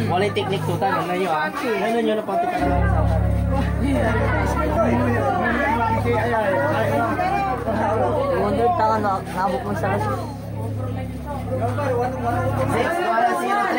Walay teknik tutan, ano nyo ah? Ano nyo na pati ka lang sa akin? Wonder tangan na nabot mo sa kasi. 6-1-0-3.